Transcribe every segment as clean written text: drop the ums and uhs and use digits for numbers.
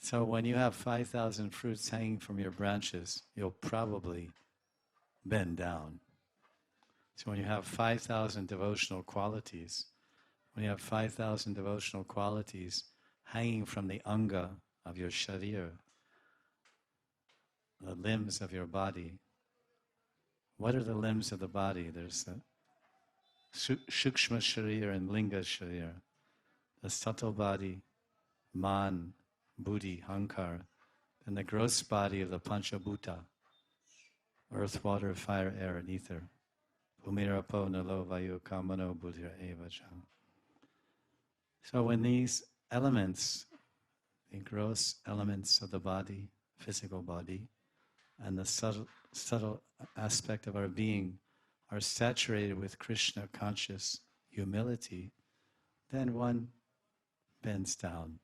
So when you have 5,000 fruits hanging from your branches, you'll probably bend down. So when you have 5,000 devotional qualities, when you have 5,000 devotional qualities hanging from the anga of your sharir, the limbs of your body, what are the limbs of the body? There's the shukshma sharir and linga sharir, the subtle body, man, buddhi, hankar, and the gross body of the panchabhuta, earth, water, fire, air, and ether. Bhumirapo nalo vayu kamano buddhira evacha. So when these elements, the gross elements of the body, physical body, and the subtle aspect of our being are saturated with Krishna conscious humility, then one bends down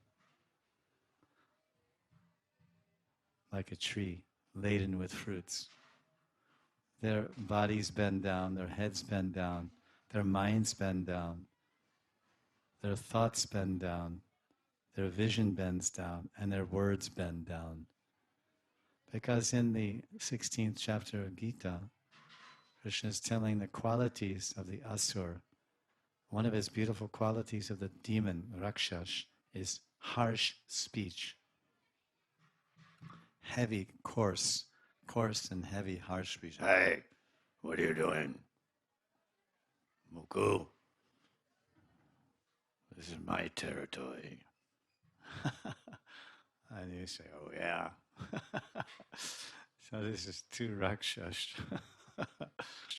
like a tree laden with fruits. Their bodies bend down, their heads bend down, their minds bend down, their thoughts bend down, their vision bends down, and their words bend down. Because in the 16th chapter of Gita, Krishna is telling the qualities of the asur. One of his beautiful qualities of the demon, Rakshas, is harsh speech. Heavy, coarse and heavy, harsh speech. Hey, what are you doing? Muku, this is my territory. And you say, oh yeah. So this is too Rakshas.